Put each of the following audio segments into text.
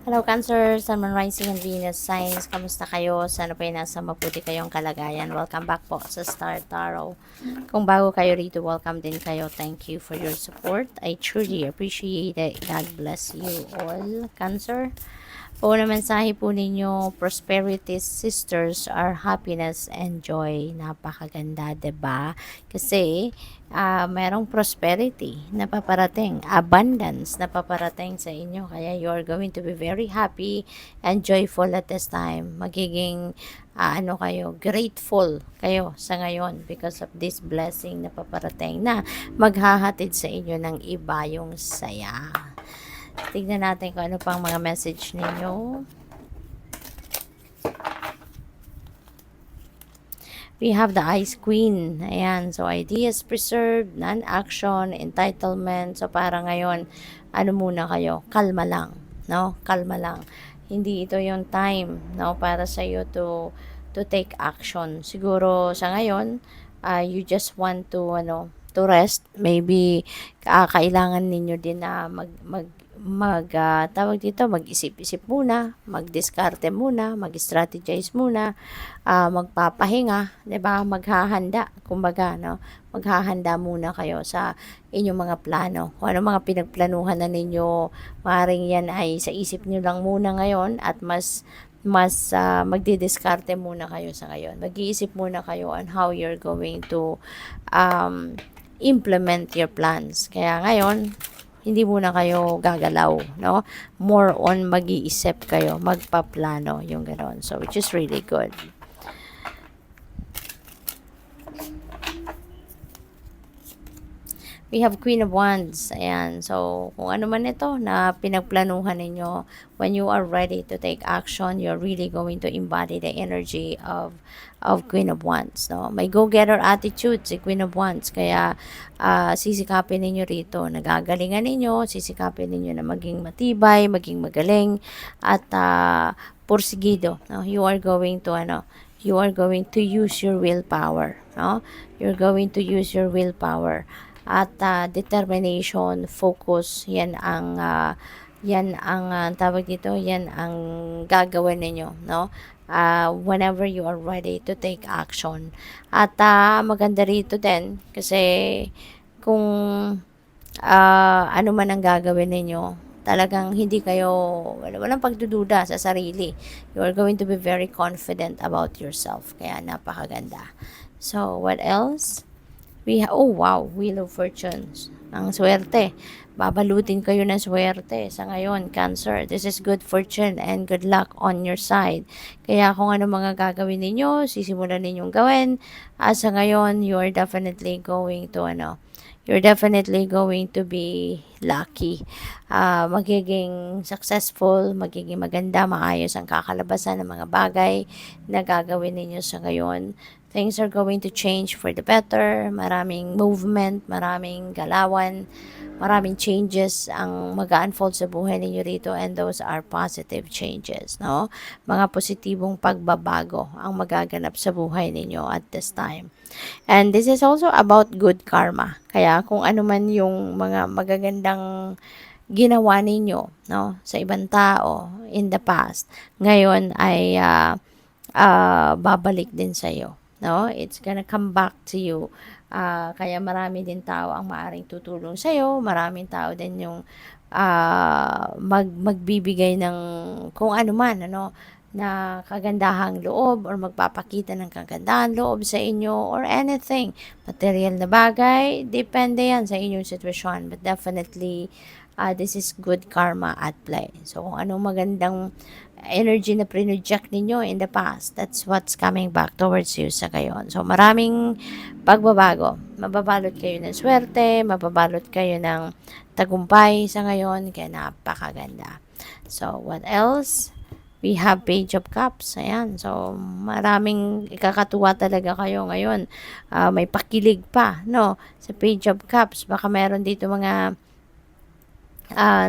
Hello Cancer, Sun, Moon, Rising, and Venus signs. Kamusta kayo? Sana po ay nasa mabuti kayong kalagayan. Welcome back po sa Star Tarot. Kung bago kayo rito, welcome din kayo. Thank you for your support. I truly appreciate it. God bless you all, Cancer. Po na mensahe po ninyo, prosperity sisters are happiness and joy. Napakaganda, 'di ba? Kasi merong prosperity na paparating, abundance na paparating sa inyo. Kaya you are going to be very happy and joyful at this time. Magiging kayo, grateful kayo sa ngayon because of this blessing na paparating na maghahatid sa inyo ng iba yung saya. Tignan natin kung ano pang mga message ninyo. We have the Ice Queen. Ayan. So, ideas preserved, non-action, entitlement. So, para ngayon, ano muna kayo? Kalma lang. No? Kalma lang. Hindi ito yung time, no? Para sa iyo to take action. Siguro, sa ngayon, you just want to rest. Maybe, kailangan ninyo din na tawag dito, mag-isip-isip muna, mag-diskarte muna, mag-strategize muna, magpapahinga, 'di ba? Maghahanda, kumbaga, no? Maghahanda muna kayo sa inyong mga plano. Kung ano mga pinagplanuhan na ninyo, maaaring yan ay sa isip niyo lang muna ngayon at mas magdidiskarte muna kayo sa ngayon. Mag-iisip muna kayo on how you're going to um, implement your plans. Kaya ngayon, hindi muna kayo gagalaw, no? More on mag-iisip kayo, magpaplano, yung gano'n. So, which is really good. We have Queen of Wands. Ayan. So, kung ano man ito na pinagplanuhan ninyo, when you are ready to take action, you're really going to embody the energy of Queen of Wands. No? May go-getter attitude si Queen of Wands. Kaya, sisikapin ninyo rito. Nagagalingan ninyo, sisikapin ninyo na maging matibay, maging magaling, at porsigido. No? You are going to use your willpower. No? You're going to use your willpower at determination, focus, yan ang tawag dito, yan ang gagawin ninyo, no? Whenever you are ready to take action. At maganda rito din kasi kung ano man ang gagawin ninyo, talagang hindi kayo, walang pagdududa sa sarili. You are going to be very confident about yourself. Kaya napakaganda. So, what else? Oh wow, Wheel of Fortunes. Ang swerte. Babalutin kayo ng swerte sa ngayon, Cancer. This is good fortune and good luck on your side. Kaya kung ano mga gagawin ninyo, sisimulan ninyong gawin. Sa ngayon, you're definitely going to be lucky. Magiging successful, magiging maganda, maayos ang kakalabasan ng mga bagay na gagawin ninyo sa ngayon. Things are going to change for the better. Maraming movement, maraming galawan, maraming changes ang mag-unfold sa buhay ninyo rito, and those are positive changes, no? Mga positibong pagbabago ang magaganap sa buhay ninyo at this time. And this is also about good karma. Kaya kung ano man yung mga magagandang ginawa ninyo, no, sa ibang tao in the past, ngayon ay babalik din sa iyo. No? It's gonna come back to you. Kaya marami din tao ang maaring tutulong sa iyo, maraming tao din yung magbibigay ng kung ano man, na kagandahang loob or magpapakita ng kagandahang loob sa inyo or anything. Material na bagay, depende yan sa inyong sitwasyon. But definitely, this is good karma at play. So, kung anong magandang energy na prinoject ninyo in the past, that's what's coming back towards you sa ngayon. So, maraming pagbabago. Mababalot kayo ng swerte, mababalot kayo ng tagumpay sa ngayon, kaya napakaganda. So, what else? We have Page of Cups. Ayan. So, maraming ikakatuwa talaga kayo ngayon. May pakilig pa, no? Sa Page of Cups. Baka meron dito mga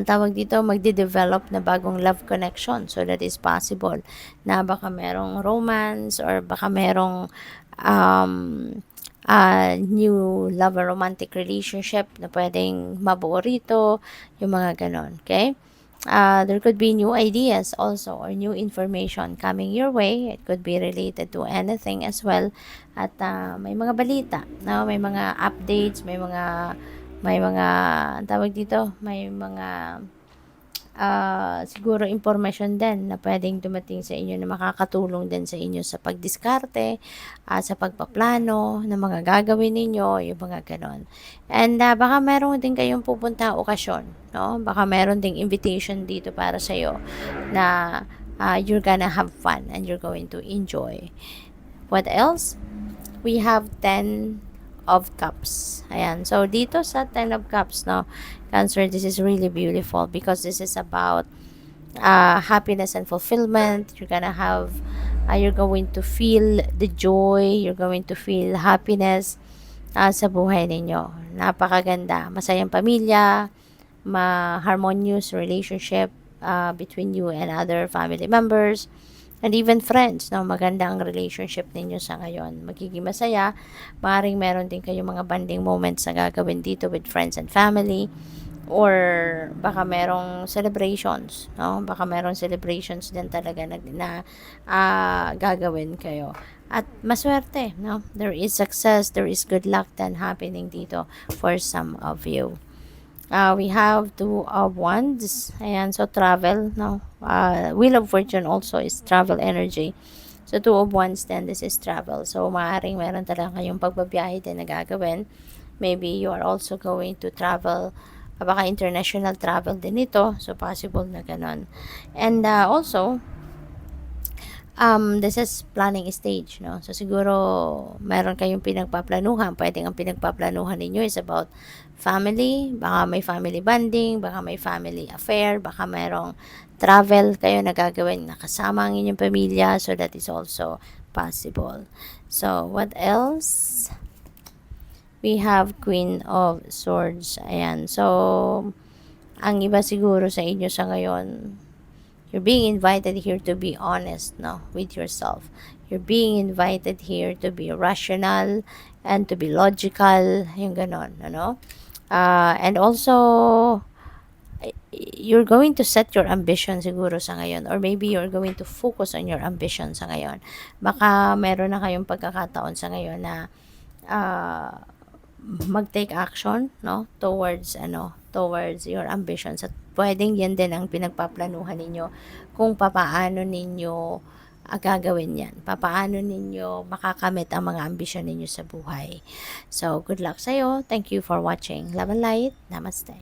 tawag dito, magde-develop na bagong love connection. So, that is possible na baka merong romance or baka merong new love or romantic relationship na pwedeng mabuo rito, yung mga ganon. Okay? There could be new ideas also or new information coming your way. It could be related to anything as well. At may mga balita, no? May mga updates, may mga ang tawag dito, may mga siguro impormasyon din na pwedeng dumating sa inyo na makakatulong din sa inyo sa pagdiskarte, sa pagpaplano ng mga gagawin ninyo, yung mga ganon. And baka meron din kayong pupunta okasyon, no? Baka meron ding invitation dito para sa iyo na you're gonna have fun and you're going to enjoy. What else? We have 10 of Cups. Ayan. So, dito sa 10 of Cups, no, Cancer, this is really beautiful because this is about happiness and fulfillment. You're going to feel the joy, you're going to feel happiness sa buhay ninyo. Napakaganda. Masayang pamilya, harmonious relationship between you and other family members and even friends, no? Maganda ang relationship ninyo sa ngayon. Magiging masaya. Maaaring meron din kayong mga bonding moments na gagawin dito with friends and family. Or baka merong celebrations, no? Baka merong celebrations din talaga na gagawin kayo. At maswerte, no? There is success, there is good luck then happening dito for some of you. We have 2 of Wands. Ayan, so travel, no? Wheel of Fortune also is travel energy. So, 2 of Wands then, this is travel. So, maaaring meron talaga kayong pagbabiyahe din na gagawin. Maybe you are also going to travel, baka international travel din ito. So, possible na ganon. And also, this is planning stage, no? So, siguro, meron kayong pinagpaplanuhan. Pwedeng ang pinagpaplanuhan ninyo is about family. Baka may family bonding, baka may family affair, baka merong travel kayo na gagawin na kasama ang inyong pamilya. So, that is also possible. So, what else? We have Queen of Swords. Ayan. So, ang iba siguro sa inyo sa ngayon, you're being invited here to be honest, no, with yourself. You're being invited here to be rational and to be logical, yung ganon, ano? And also, you're going to set your ambition siguro sa ngayon, or maybe you're going to focus on your ambition sa ngayon. Baka meron na kayong pagkakataon sa ngayon na mag-take action, no, towards your ambitions, at pwedeng yan din ang pinagpaplanuhan ninyo kung papaano ninyo gagawin yan, papaano ninyo makakamit ang mga ambisyon ninyo sa buhay. So, good luck sa'yo. Thank you for watching. Love and light. Namaste.